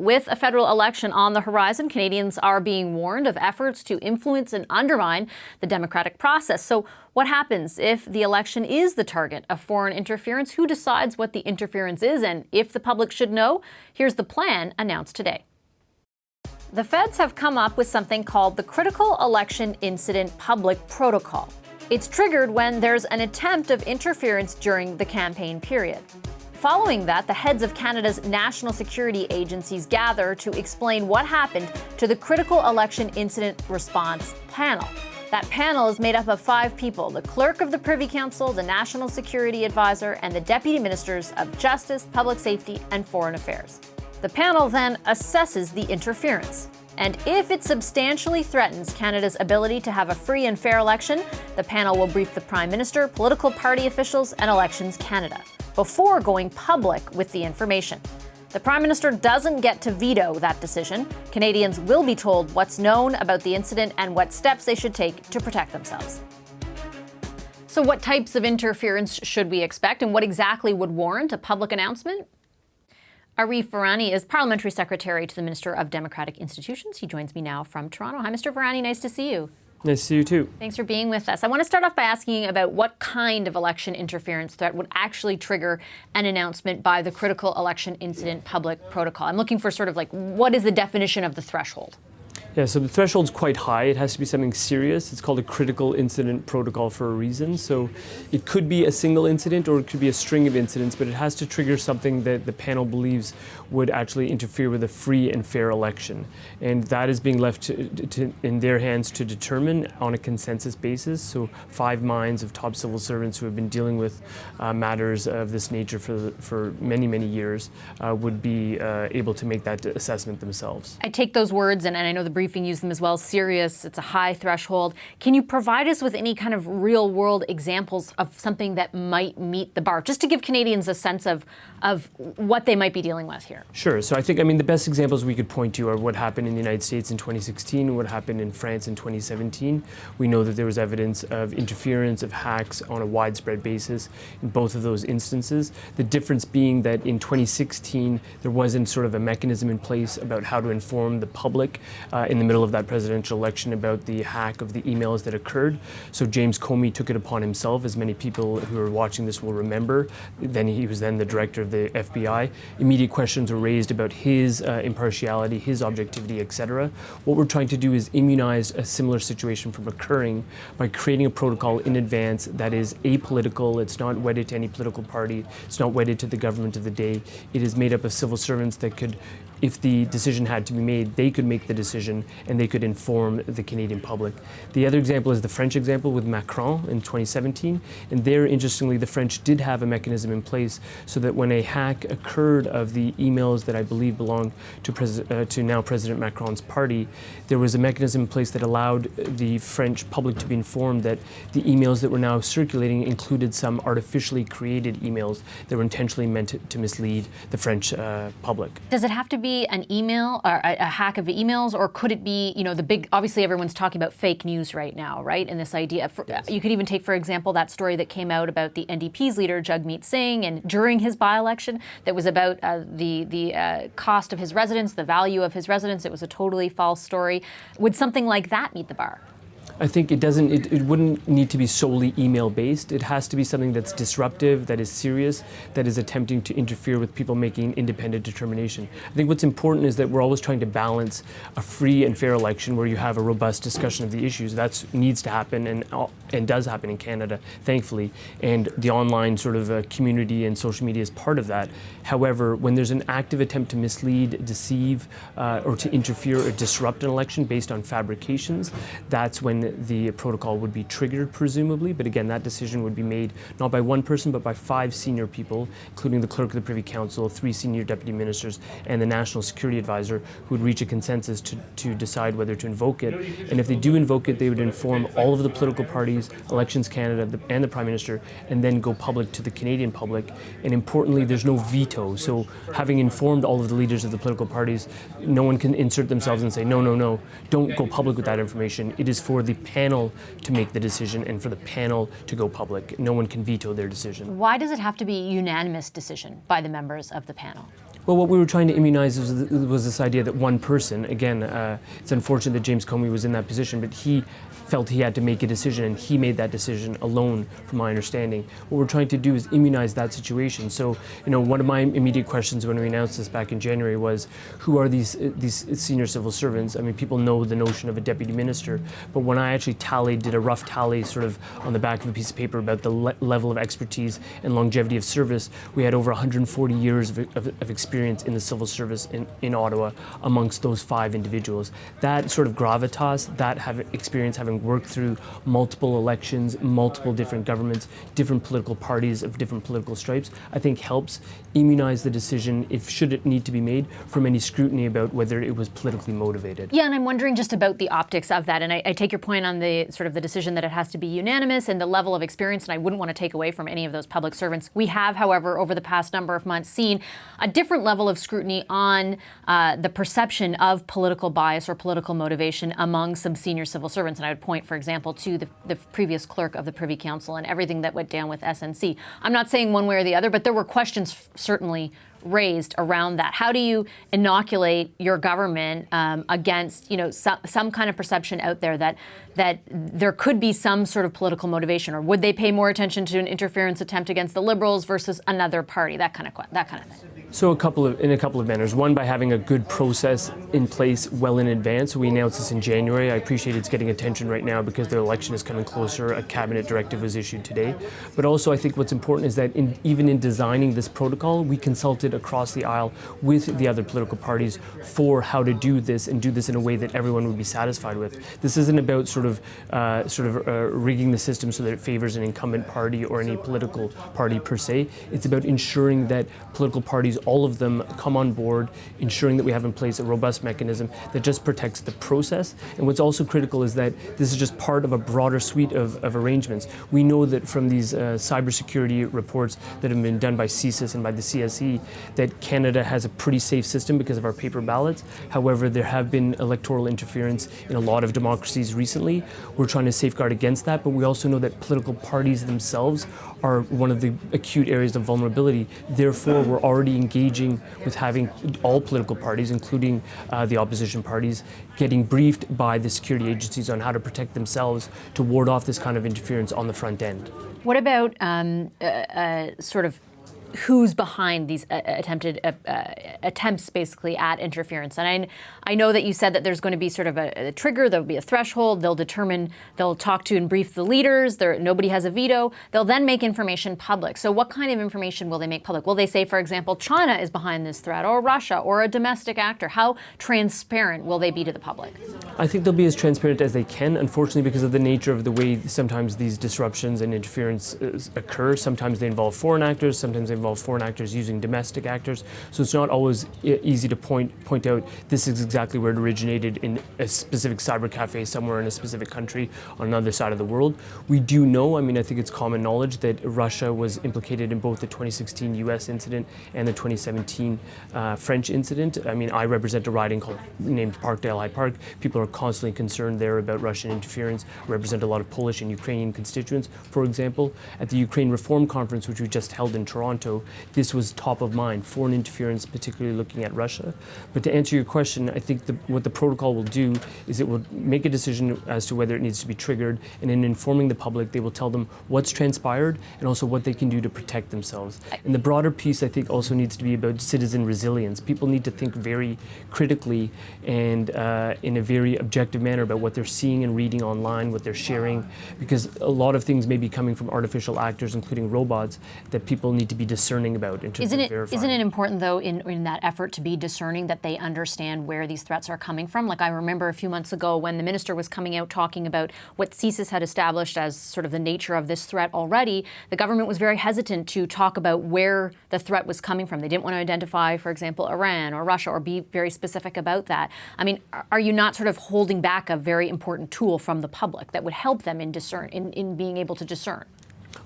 With a federal election on the horizon, Canadians are being warned of efforts to influence and undermine the democratic process. So what happens if the election is the target of foreign interference? Who decides what the interference is and if the public should know? Here's the plan announced today. The feds have come up with something called the Critical Election Incident Public Protocol. It's triggered when there's an attempt of interference during the campaign period. Following that, the heads of Canada's national security agencies gather to explain what happened to the Critical Election Incident Response Panel. That panel is made up of 5 people: the Clerk of the Privy Council, the National Security Advisor, and the Deputy Ministers of Justice, Public Safety, and Foreign Affairs. The panel then assesses the interference. And if it substantially threatens Canada's ability to have a free and fair election, the panel will brief the Prime Minister, political party officials, and Elections Canada before going public with the information. The Prime Minister doesn't get to veto that decision. Canadians will be told what's known about the incident and what steps they should take to protect themselves. So what types of interference should we expect, and what exactly would warrant a public announcement? Arif Virani is Parliamentary Secretary to the Minister of Democratic Institutions. He joins me now from Toronto. Hi, Mr. Virani. Nice to see you. Nice to see you too. Thanks for being with us. I want to start off by asking about what kind of election interference threat would actually trigger an announcement by the Critical Election Incident Public Protocol. I'm looking for sort of like, what is the definition of the threshold? Yeah, so the threshold's quite high. It has to be something serious. It's called a critical incident protocol for a reason. So it could be a single incident or it could be a string of incidents, but it has to trigger something that the panel believes would actually interfere with a free and fair election. And that is being left in their hands to determine on a consensus basis. So 5 minds of top civil servants who have been dealing with matters of this nature for many, many years would be able to make that assessment themselves. I take those words, and I know the briefing used them as well, serious, it's a high threshold. Can you provide us with any kind of real world examples of something that might meet the bar, just to give Canadians a sense of what they might be dealing with here? Sure. So I think, the best examples we could point to are what happened in the United States in 2016 and what happened in France in 2017. We know that there was evidence of interference, of hacks on a widespread basis in both of those instances. The difference being that in 2016, there wasn't sort of a mechanism in place about how to inform the public in the middle of that presidential election about the hack of the emails that occurred. So James Comey took it upon himself, as many people who are watching this will remember. Then he was then the director of the FBI. Immediate questions were raised about his impartiality, his objectivity, etc. What we're trying to do is immunize a similar situation from occurring by creating a protocol in advance that is apolitical. It's not wedded to any political party. It's not wedded to the government of the day. It is made up of civil servants that could, if the decision had to be made, they could make the decision and they could inform the Canadian public. The other example is the French example with Macron in 2017. And there, interestingly, the French did have a mechanism in place so that when a hack occurred of the emails that I believe belonged to now President Macron's party, there was a mechanism in place that allowed the French public to be informed that the emails that were now circulating included some artificially created emails that were intentionally meant to mislead the French public. Does it have to be an email or a hack of emails, or could it be, the big, obviously everyone's talking about fake news right now, right? And this idea of, yes. You could even take, for example, that story that came out about the NDP's leader, Jagmeet Singh, and during his by-election, that was about the cost of his residence, the value of his residence. It was a totally false story. Would something like that meet the bar? I think it wouldn't need to be solely email-based. It has to be something that's disruptive, that is serious, that is attempting to interfere with people making independent determination. I think what's important is that we're always trying to balance a free and fair election where you have a robust discussion of the issues. That needs to happen and does happen in Canada, thankfully, and the online sort of community and social media is part of that. However, when there's an active attempt to mislead, deceive, or to interfere or disrupt an election based on fabrications, that's when the protocol would be triggered, presumably. But again, that decision would be made not by one person, but by 5 senior people, including the Clerk of the Privy Council, 3 senior deputy ministers, and the National Security Advisor, who would reach a consensus to decide whether to invoke it. And if they do invoke it, they would inform all of the political parties, Elections Canada, and the Prime Minister, and then go public to the Canadian public. And importantly, there's no veto. So having informed all of the leaders of the political parties, no one can insert themselves and say, no, don't go public with that information. It is for the panel to make the decision and for the panel to go public. No one can veto their decision. Why does it have to be a unanimous decision by the members of the panel? Well, what we were trying to immunize was this idea that one person, again, it's unfortunate that James Comey was in that position, but he felt he had to make a decision, and he made that decision alone, from my understanding. What we're trying to do is immunize that situation. So, one of my immediate questions when we announced this back in January was, who are these senior civil servants? I mean, people know the notion of a deputy minister, but when I actually did a rough tally sort of on the back of a piece of paper about the level of expertise and longevity of service, we had over 140 years of experience in the civil service in Ottawa amongst those 5 individuals. That sort of gravitas, that experience having worked through multiple elections, multiple different governments, different political parties of different political stripes, I think helps immunize the decision, should it need to be made, from any scrutiny about whether it was politically motivated. Yeah, and I'm wondering just about the optics of that. And I take your point on the sort of the decision that it has to be unanimous and the level of experience, and I wouldn't want to take away from any of those public servants. We have, however, over the past number of months seen a different level of scrutiny on the perception of political bias or political motivation among some senior civil servants. And I would point, for example, to the previous clerk of the Privy Council and everything that went down with SNC. I'm not saying one way or the other, but there were questions certainly raised around that. How do you inoculate your government against, some kind of perception out there that there could be some sort of political motivation, or would they pay more attention to an interference attempt against the Liberals versus another party? That kind of thing. So in a couple of manners. One, by having a good process in place well in advance. We announced this in January. I appreciate it's getting attention right now because the election is coming closer. A cabinet directive was issued today. But also, I think what's important is that even in designing this protocol, we consulted across the aisle with the other political parties for how to do this, and do this in a way that everyone would be satisfied with. This isn't about sort of rigging the system so that it favors an incumbent party or any political party per se. It's about ensuring that political parties, all of them, come on board, ensuring that we have in place a robust mechanism that just protects the process. And what's also critical is that this is just part of a broader suite of arrangements. We know that from these cybersecurity reports that have been done by CSIS and by the CSE, that Canada has a pretty safe system because of our paper ballots. However, there have been electoral interference in a lot of democracies recently. We're trying to safeguard against that, but we also know that political parties themselves are one of the acute areas of vulnerability. Therefore, we're already engaging with having all political parties, including the opposition parties, getting briefed by the security agencies on how to protect themselves to ward off this kind of interference on the front end. What about sort of who's behind these attempted attempts basically at interference? And I know that you said that there's going to be sort of a trigger, there'll be a threshold, they'll talk to and brief the leaders, nobody has a veto, they'll then make information public. So what kind of information will they make public? Will they say, for example, China is behind this threat, or Russia, or a domestic actor? How transparent will they be to the public? I think they'll be as transparent as they can, unfortunately, because of the nature of the way sometimes these disruptions and interferences occur. Sometimes they involve foreign actors, sometimes they involve foreign actors using domestic actors. So it's not always easy to point out this is exactly where it originated in a specific cyber cafe somewhere in a specific country on another side of the world. We do know, I think it's common knowledge that Russia was implicated in both the 2016 US incident and the 2017 French incident. I represent a riding named Parkdale High Park. People are constantly concerned there about Russian interference. I represent a lot of Polish and Ukrainian constituents, for example. At the Ukraine Reform Conference, which we just held in Toronto, this was top of mind, foreign interference, particularly looking at Russia. But to answer your question, I think what the protocol will do is it will make a decision as to whether it needs to be triggered, and in informing the public, they will tell them what's transpired and also what they can do to protect themselves. And the broader piece, I think, also needs to be about citizen resilience. People need to think very critically and in a very objective manner about what they're seeing and reading online, what they're sharing, because a lot of things may be coming from artificial actors, including robots, that people need to be discerning about in terms of verifying. Isn't it important, though, in that effort to be discerning, that they understand where these threats are coming from? Like, I remember a few months ago when the minister was coming out talking about what CSIS had established as sort of the nature of this threat already, the government was very hesitant to talk about where the threat was coming from. They didn't want to identify, for example, Iran or Russia, or be very specific about that. Are you not sort of holding back a very important tool from the public that would help them in being able to discern?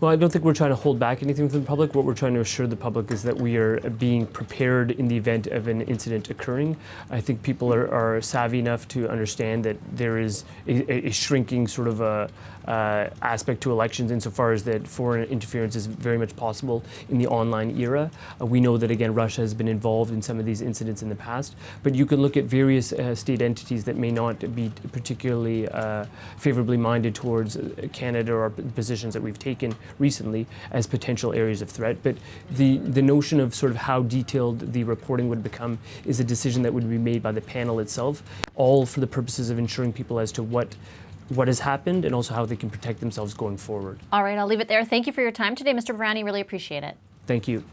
Well, I don't think we're trying to hold back anything from the public. What we're trying to assure the public is that we are being prepared in the event of an incident occurring. I think people are savvy enough to understand that there is a shrinking sort of aspect to elections insofar as that foreign interference is very much possible in the online era. We know that, again, Russia has been involved in some of these incidents in the past, but you can look at various state entities that may not be particularly favorably minded towards Canada or positions that we've taken recently as potential areas of threat. But the notion of sort of how detailed the reporting would become is a decision that would be made by the panel itself, all for the purposes of ensuring people as to what has happened and also how they can protect themselves going forward. All right, I'll leave it there. Thank you for your time today, Mr. Virani. Really appreciate it. Thank you.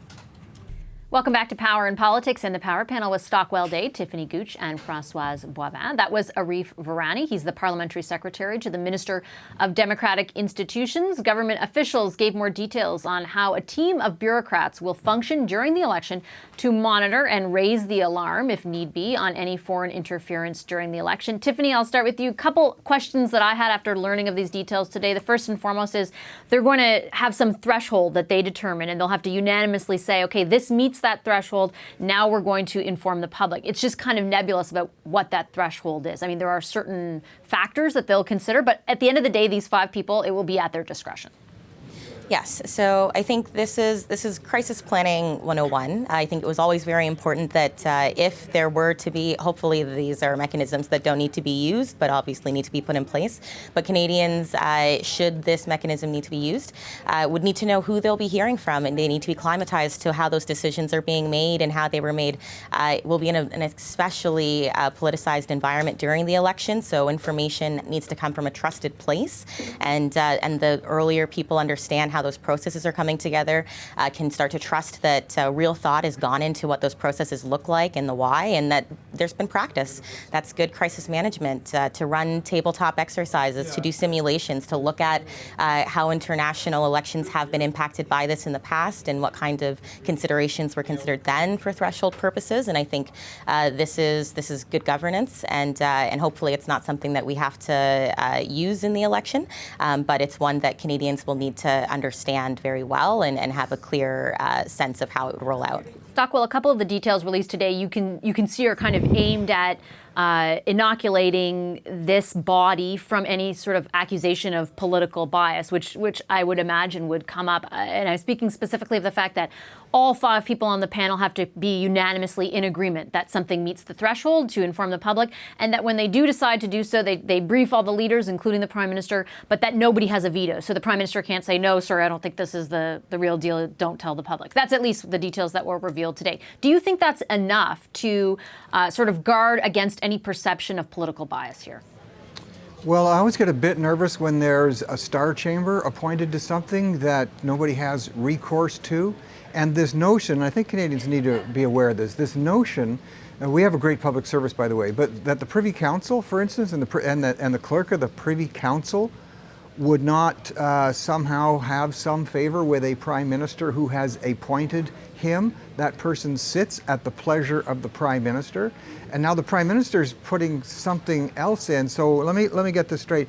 Welcome back to Power and Politics. And the Power panel was Stockwell Day, Tiffany Gooch, and Françoise Boivin. That was Arif Virani. He's the Parliamentary Secretary to the Minister of Democratic Institutions. Government officials gave more details on how a team of bureaucrats will function during the election to monitor and raise the alarm, if need be, on any foreign interference during the election. Tiffany, I'll start with you. A couple questions that I had after learning of these details today. The first and foremost is they're going to have some threshold that they determine, and they'll have to unanimously say, okay, this meets that threshold. Now we're going to inform the public. It's just kind of nebulous about what that threshold is. I mean, there are certain factors that they'll consider, but at the end of the day, these 5 people, it will be at their discretion. Yes, so I think this is crisis planning 101. I think it was always very important that if there were to be, hopefully these are mechanisms that don't need to be used, but obviously need to be put in place. But Canadians, should this mechanism need to be used, would need to know who they'll be hearing from, and they need to be acclimatized to how those decisions are being made and how they were made. We'll be in an especially politicized environment during the election, so information needs to come from a trusted place, and the earlier people understand how those processes are coming together, can start to trust that real thought has gone into what those processes look like and the why, and that there's been practice. That's good crisis management, to run tabletop exercises, to do simulations, to look at how international elections have been impacted by this in the past and what kind of considerations were considered then for threshold purposes. And I think this is good governance, and hopefully it's not something that we have to use in the election, but it's one that Canadians will need to understand very well and have a clear sense of how it would roll out. Stockwell, a couple of the details released today you can see are kind of aimed at inoculating this body from any sort of accusation of political bias, which I would imagine would come up. And I'm speaking specifically of the fact that all 5 people on the panel have to be unanimously in agreement that something meets the threshold to inform the public, and that when they do decide to do so, they brief all the leaders, including the Prime Minister, but that nobody has a veto. So the Prime Minister can't say, no, sir, I don't think this is the real deal. Don't tell the public. That's at least the details that were revealed today. Do you think that's enough to sort of guard against any perception of political bias here? Well, I always get a bit nervous when there's a star chamber appointed to something that nobody has recourse to. And this notion, I think Canadians need to be aware of this notion, we have a great public service, by the way, but that the Privy Council, for instance, and the clerk of the Privy Council would not somehow have some favor with a Prime Minister who has appointed him. That person sits at the pleasure of the Prime Minister. And now the Prime Minister is putting something else in. So let me get this straight.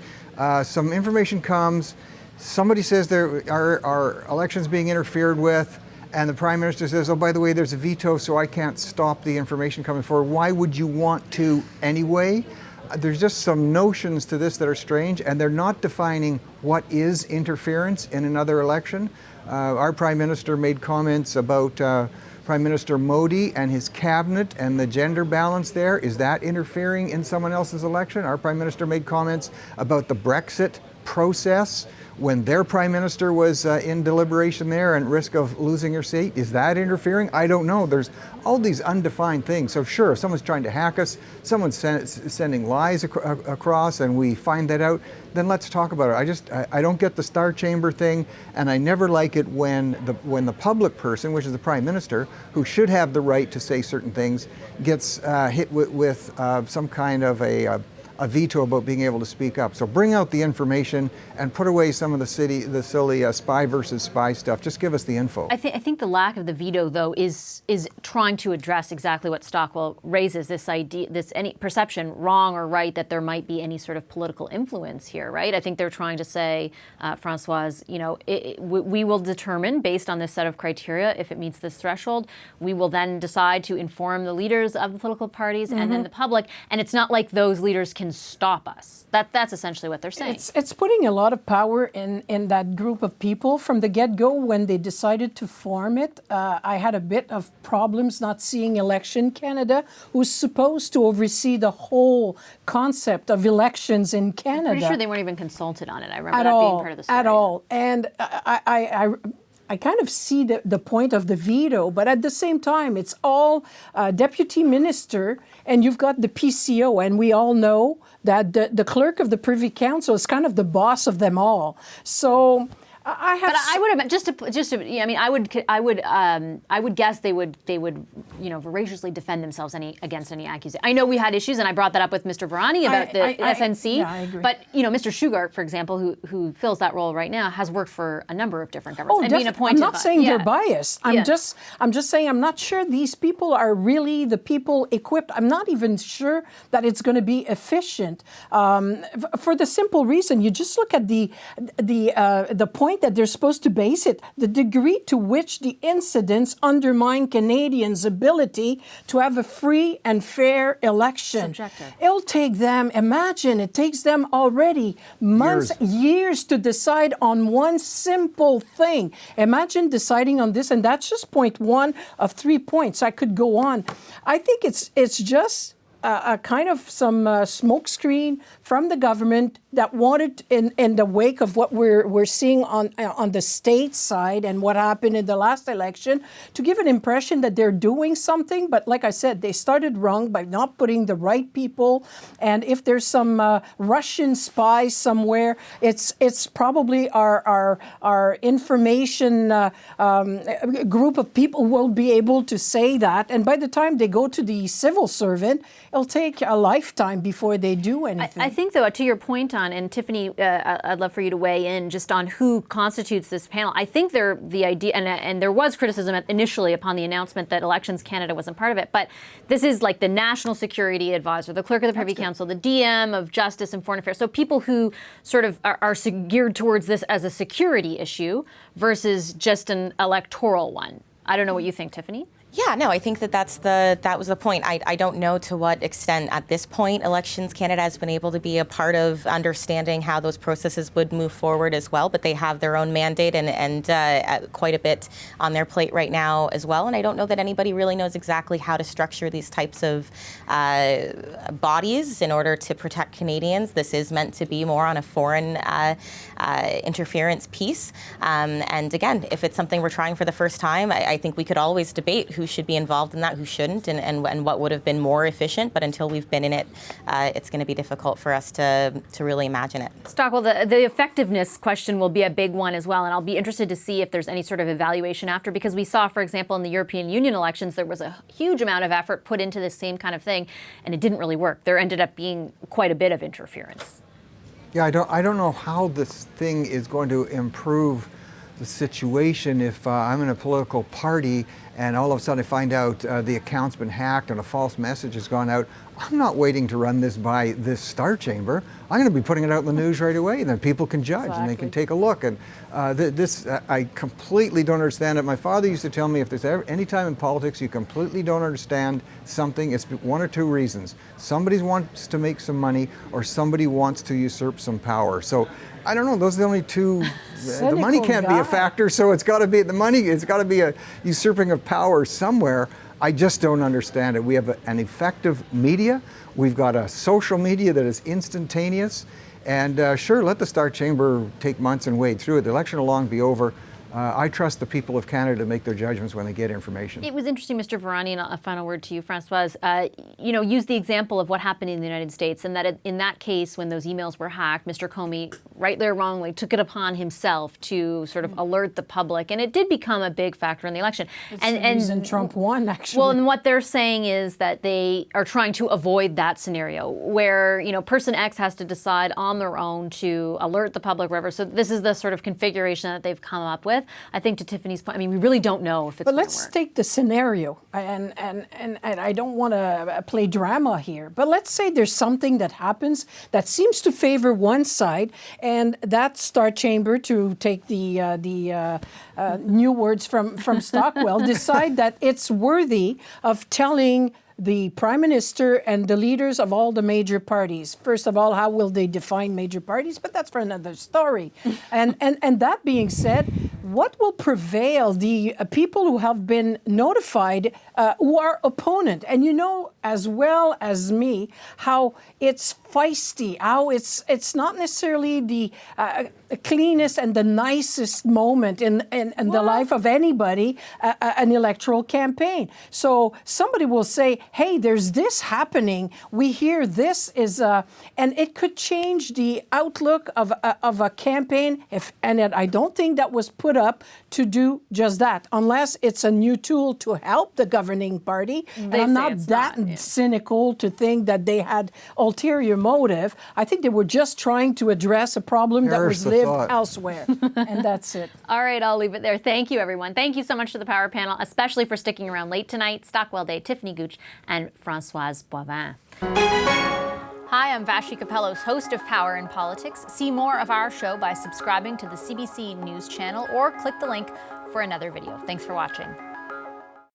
Some information comes, somebody says there are elections being interfered with, and the Prime Minister says, oh, by the way, there's a veto, so I can't stop the information coming forward. Why would you want to anyway? There's just some notions to this that are strange, and they're not defining what is interference in another election. Our Prime Minister made comments about Prime Minister Modi and his cabinet and the gender balance there. Is that interfering in someone else's election? Our Prime Minister made comments about the Brexit process when their Prime Minister was in deliberation there and risk of losing her seat. Is that interfering? I don't know. There's all these undefined things. So sure, if someone's trying to hack us, someone's sending lies across, and we find that out, then let's talk about it. I don't get the star chamber thing, and I never like it when the public person, which is the Prime Minister, who should have the right to say certain things, gets hit with some kind of a a veto about being able to speak up. So bring out the information and put away some of the silly spy versus spy stuff. Just give us the info. I think the lack of the veto, though, is trying to address exactly what Stockwell raises, this idea, this any perception, wrong or right, that there might be any sort of political influence here, right? I think they're trying to say, Françoise, we will determine based on this set of criteria if it meets this threshold. We will then decide to inform the leaders of the political parties and then the public, and it's not like those leaders can stop us. That's essentially what they're saying. It's putting a lot of power in that group of people from the get-go when they decided to form it. I had a bit of problems not seeing Election Canada, who's supposed to oversee the whole concept of elections in Canada. I'm pretty sure they weren't even consulted on it. I remember that being part of the story. At all. And I kind of see the point of the veto, but at the same time, it's all deputy minister, and you've got the PCO, and we all know that the clerk of the Privy Council is kind of the boss of them all. So I have. But I would have I would guess they would voraciously defend themselves against any accusation. I know we had issues, and I brought that up with Mr. Virani about the SNC. Yeah, I agree. But Mr. Shugart, for example, who fills that role right now, has worked for a number of different governments and being appointed. I'm not saying they're biased. I'm just saying I'm not sure these people are really the people equipped. I'm not even sure that it's going to be efficient. For the simple reason, you just look at the point that they're supposed to base it, the degree to which the incidents undermine Canadians' ability to have a free and fair election. Subjective. It'll take them, imagine, it takes them already months, years to decide on one simple thing. Imagine deciding on this, and that's just point one of 3 points. I could go on. I think it's just a kind of some smokescreen from the government that wanted, in the wake of what we're seeing on the state side and what happened in the last election, to give an impression that they're doing something. But like I said, they started wrong by not putting the right people. And if there's some Russian spies somewhere, it's probably our information group of people will be able to say that. And by the time they go to the civil servant, it'll take a lifetime before they do anything. I think, though, to your point on, and Tiffany, I'd love for you to weigh in just on who constitutes this panel. I think the idea, and there was criticism initially upon the announcement that Elections Canada wasn't part of it, but this is like the National Security Advisor, the Clerk of the Privy Council, the DM of Justice and Foreign Affairs. So people who sort of are geared towards this as a security issue versus just an electoral one. I don't know what you think, Tiffany. Yeah, no, I think that was the point. I don't know to what extent at this point Elections Canada has been able to be a part of understanding how those processes would move forward as well, but they have their own mandate and quite a bit on their plate right now as well. And I don't know that anybody really knows exactly how to structure these types of bodies in order to protect Canadians. This is meant to be more on a foreign interference piece. And again, if it's something we're trying for the first time, I think we could always debate who should be involved in that, who shouldn't, and what would have been more efficient. But until we've been in it, it's going to be difficult for us to really imagine it. Stockwell, the effectiveness question will be a big one as well, and I'll be interested to see if there's any sort of evaluation after, because we saw, for example, in the European Union elections, there was a huge amount of effort put into this same kind of thing, and it didn't really work. There ended up being quite a bit of interference. Yeah, I don't know how this thing is going to improve the situation if I'm in a political party and all of a sudden I find out the account's been hacked and a false message has gone out. I'm not waiting to run this by this star chamber. I'm going to be putting it out in the news right away, and then people can judge and they can take a look. And I completely don't understand it. My father used to tell me if there's any time in politics you completely don't understand something, it's one or two reasons. Somebody wants to make some money, or somebody wants to usurp some power. So I don't know. Those are the only two. The money can't be a factor, so it's got to be the money. It's got to be a usurping of power somewhere. I just don't understand it. We have an effective media. We've got a social media that is instantaneous. And sure, let the Star Chamber take months and wade through it. The election will long be over. I trust the people of Canada to make their judgments when they get information. It was interesting, Mr. Virani, and a final word to you, Françoise. Use the example of what happened in the United States, and that in that case, when those emails were hacked, Mr. Comey rightly or wrongly, took it upon himself to sort of alert the public, and it did become a big factor in the election. It's the reason Trump won, actually. Well, and what they're saying is that they are trying to avoid that scenario where, you know, person X has to decide on their own to alert the public, whatever. So this is the sort of configuration that they've come up with. I think to Tiffany's point, I mean, we really don't know if it's But going to let's work. take the scenario, and I don't want to play drama here, but let's say there's something that happens that seems to favor one side, and that Star Chamber, to take the new words from Stockwell, decide that it's worthy of telling the Prime Minister and the leaders of all the major parties. First of all, how will they define major parties? But that's for another story. And that being said, what will prevail? The people who have been notified, who are opponent, and you know as well as me how it's feisty, how it's not necessarily the cleanest and the nicest moment in the life of anybody, an electoral campaign. So somebody will say, hey, there's this happening. We hear this is, and it could change the outlook of a campaign. I don't think that was put up to do just that, unless it's a new tool to help the governing party. And I'm not that cynical to think that they had ulterior motive. I think they were just trying to address a problem that was lived elsewhere. And that's it. All right, I'll leave it there. Thank you, everyone. Thank you so much to the Power Panel, especially for sticking around late tonight. Stockwell Day, Tiffany Gooch, and Françoise Boivin. Hi, I'm Vashi Capellos, host of Power in Politics. See more of our show by subscribing to the CBC News channel or click the link for another video. Thanks for watching.